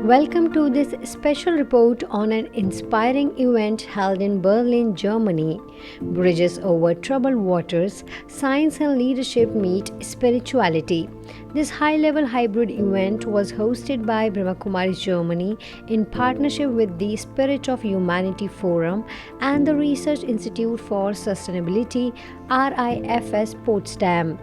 Welcome to this special report on an inspiring event held in Berlin, Germany. Bridges over troubled waters, science and leadership meet spirituality. This high-level hybrid event was hosted by Brahma Kumaris Germany in partnership with the Spirit of Humanity Forum and the Research Institute for Sustainability, RIFS Potsdam.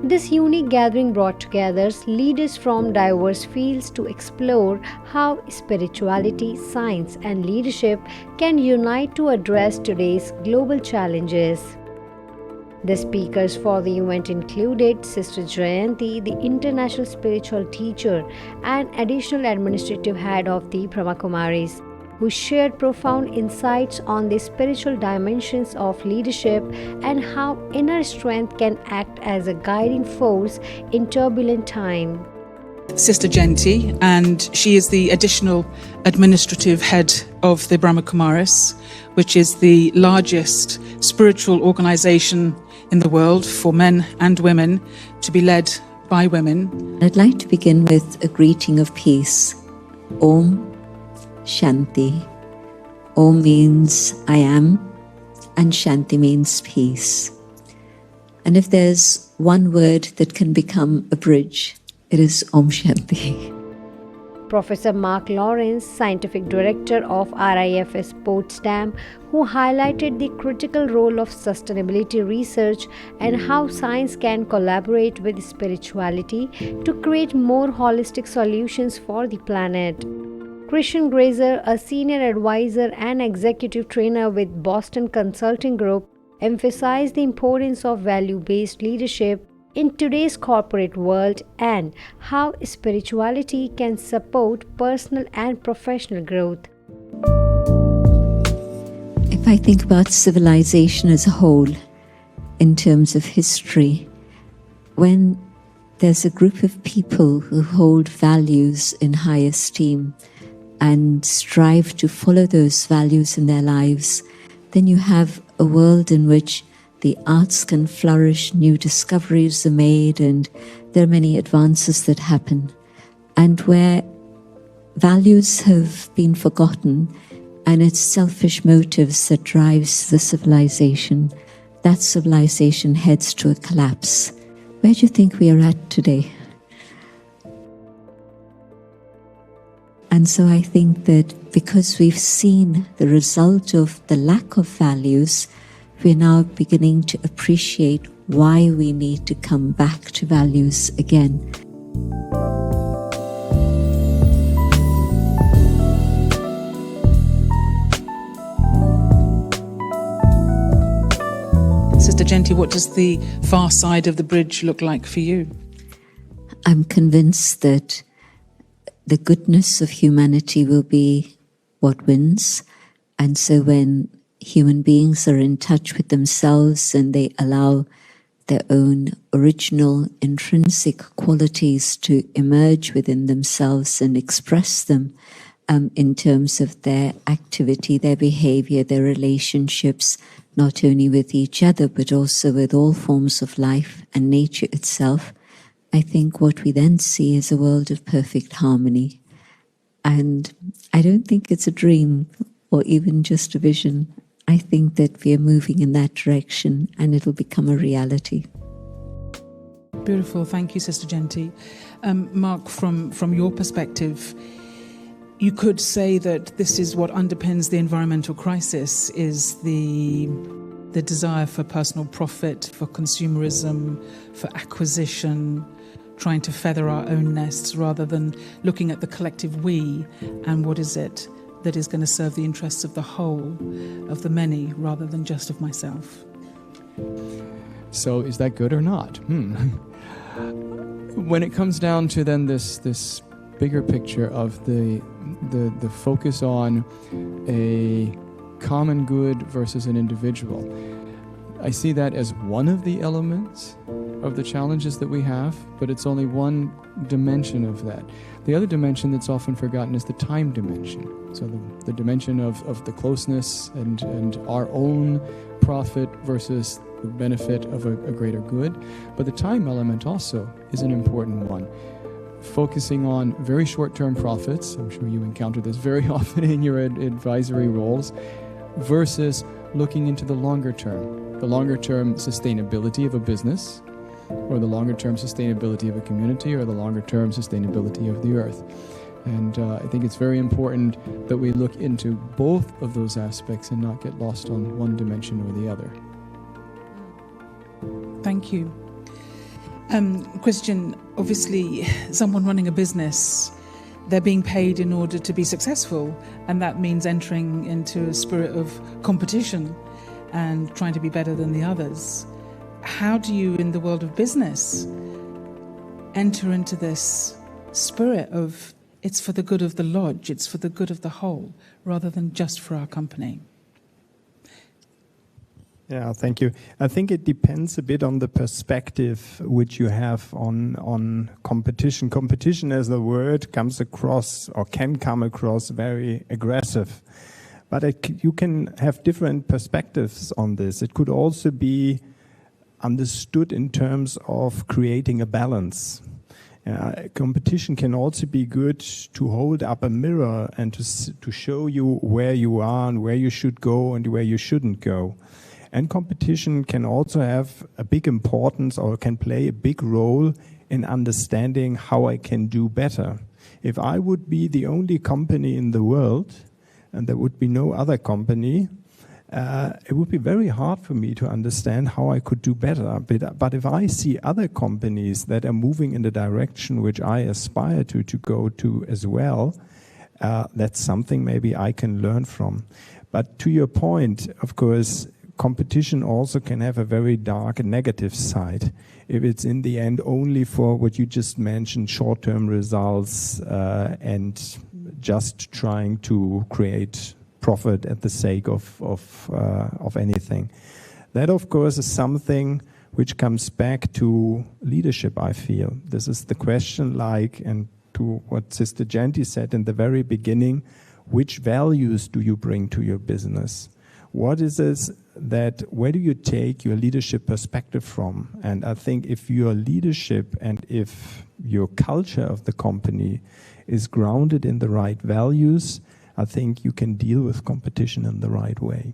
This unique gathering brought together leaders from diverse fields to explore how spirituality, science, and leadership can unite to address today's global challenges. The speakers for the event included Sister Jayanti, the international spiritual teacher and additional administrative head of the Brahma Kumaris, who shared profound insights on the spiritual dimensions of leadership and how inner strength can act as a guiding force in turbulent time. Sister Jayanti, and she is the additional administrative head of the Brahma Kumaris, which is the largest spiritual organization in the world for men and women, to be led by women. I'd like to begin with a greeting of peace. Om Shanti. Om means I am, and Shanti means peace. And if there's one word that can become a bridge, it is Om Shanti. Professor Mark Lawrence, Scientific Director of RIFS Potsdam, who highlighted the critical role of sustainability research and how science can collaborate with spirituality to create more holistic solutions for the planet. Greiser, a senior advisor and executive trainer with Boston Consulting Group, emphasized the importance of value-based leadership in today's corporate world and how spirituality can support personal and professional growth. If I think about civilization as a whole, in terms of history, when there's a group of people who hold values in high esteem and strive to follow those values in their lives, then you have a world in which the arts can flourish, new discoveries are made, and there are many advances that happen. And where values have been forgotten and it's selfish motives that drives the civilization, that civilization heads to a collapse. Where do you think we are at today? And so I think that because we've seen the result of the lack of values, we're now beginning to appreciate why we need to come back to values again. Sister Jayanti, what does the far side of the bridge look like for you? I'm convinced that the goodness of humanity will be what wins. And so when human beings are in touch with themselves and they allow their own original intrinsic qualities to emerge within themselves and express them in terms of their activity, their behavior, their relationships, not only with each other, but also with all forms of life and nature itself, I think what we then see is a world of perfect harmony. And I don't think it's a dream or even just a vision. I think that we are moving in that direction and it'll become a reality. Beautiful. Thank you, Sister Jayanti. Mark, from your perspective, you could say that this is what underpins the environmental crisis, is the desire for personal profit, for consumerism, for acquisition, trying to feather our own nests rather than looking at the collective we and what is it that is going to serve the interests of the whole, of the many, rather than just of myself. So is that good or not? When it comes down to then this bigger picture of the focus on a common good versus an individual, I see that as one of the elements of the challenges that we have, but it's only one dimension of that. The other dimension that's often forgotten is the time dimension. So the dimension of the closeness and our own profit versus the benefit of a greater good. But the time element also is an important one. focusing on very short-term profits, I'm sure you encounter this very often in your advisory roles, versus looking into the longer term sustainability of a business, or the longer term sustainability of a community, or the longer term sustainability of the earth. And I think it's very important that we look into both of those aspects and not get lost on one dimension or the other. Thank you. Christian, obviously someone running a business, they're being paid in order to be successful, and that means entering into a spirit of competition and trying to be better than the others. How do you, in the world of business, enter into this spirit of it's for the good of the lodge, it's for the good of the whole, rather than just for our company? Yeah, thank you. I think it depends a bit on the perspective which you have on competition. Competition as a word comes across, or can come across, very aggressive. But you can have different perspectives on this. It could also be understood in terms of creating a balance. Competition can also be good to hold up a mirror and to show you where you are and where you should go and where you shouldn't go. And competition can also have a big importance, or can play a big role in understanding how I can do better. If I would be the only company in the world and there would be no other company, it would be very hard for me to understand how I could do better. But if I see other companies that are moving in the direction which I aspire to go to as well, that's something maybe I can learn from. But to your point, of course, competition also can have a very dark and negative side. If it's in the end only for what you just mentioned, short-term results, and just trying to create profit at the sake of anything. That, of course, is something which comes back to leadership, I feel. This is the question, and to what Sister Jayanti said in the very beginning, which values do you bring to your business? What is this where do you take your leadership perspective from? And I think if your leadership and if your culture of the company is grounded in the right values, I think you can deal with competition in the right way.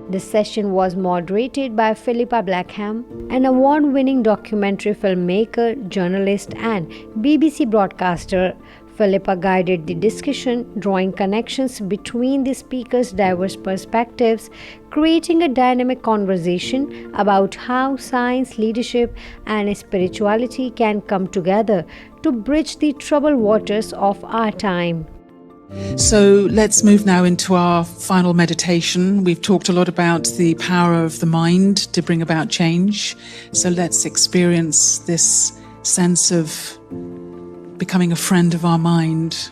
The session was moderated by Philippa Blackham, an award-winning documentary filmmaker, journalist, and BBC broadcaster. Philippa guided the discussion, drawing connections between the speakers' diverse perspectives, creating a dynamic conversation about how science, leadership, and spirituality can come together to bridge the troubled waters of our time. So let's move now into our final meditation. We've talked a lot about the power of the mind to bring about change. So let's experience this sense of becoming a friend of our mind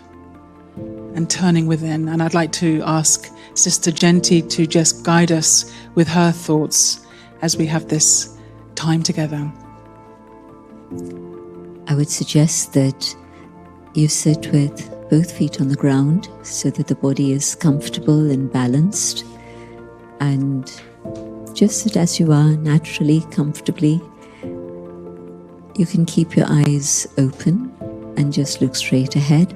and turning within. And I'd like to ask Sister Jayanti to just guide us with her thoughts as we have this time together. I would suggest that you sit with both feet on the ground so that the body is comfortable and balanced, and just sit as you are, naturally, comfortably. You can keep your eyes open and just look straight ahead,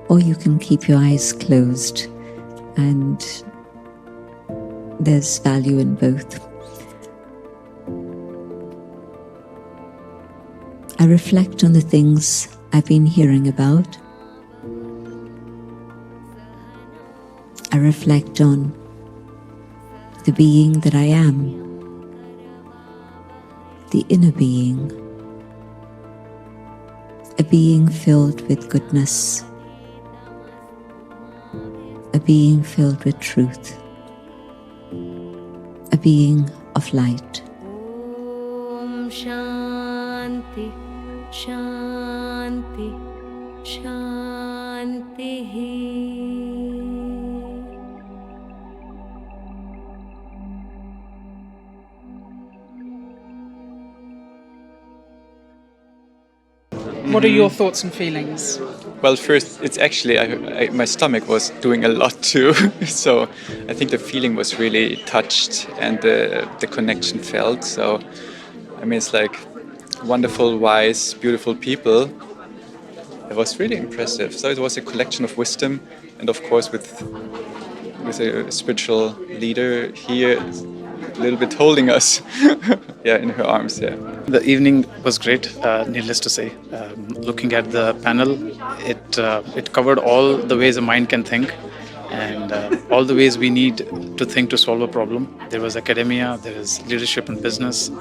or you can keep your eyes closed, and there's value in both. I reflect on the things I've been hearing about. I reflect on the being that I am, the inner being, a being filled with goodness, a being filled with truth, a being of light. Omshanti, Shanti, Shanti. What are your thoughts and feelings? Well, first, it's actually, my stomach was doing a lot too. So I think the feeling was really touched and the connection felt. So, I mean, it's like wonderful, wise, beautiful people It was really impressive. So it was a collection of wisdom, and of course with a spiritual leader here, a little bit holding us, in her arms. Yeah. The evening was great. Needless to say, looking at the panel, it covered all the ways a mind can think, and all the ways we need to think to solve a problem. There was academia, there is leadership and business,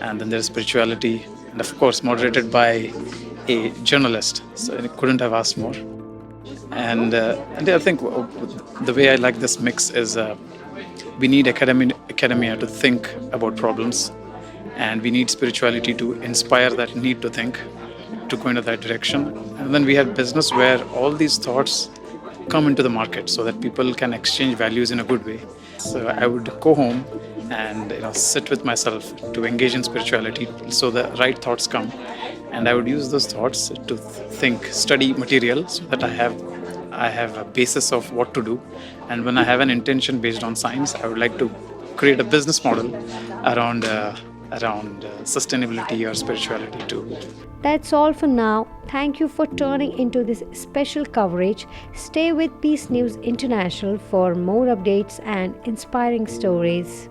and then there is spirituality, and of course moderated by a journalist. So I couldn't have asked more. And I think the way I like this mix is we need academia to think about problems, and we need spirituality to inspire that need to think, to go into that direction. And then we have business where all these thoughts come into the market so that people can exchange values in a good way. So I would go home and sit with myself to engage in spirituality so the right thoughts come, and I would use those thoughts to think, study material so that I have a basis of what to do. And when I have an intention based on science, I would like to create a business model around sustainability or spirituality too. That's all for now. Thank you for tuning into this special coverage. Stay with Peace News International for more updates and inspiring stories.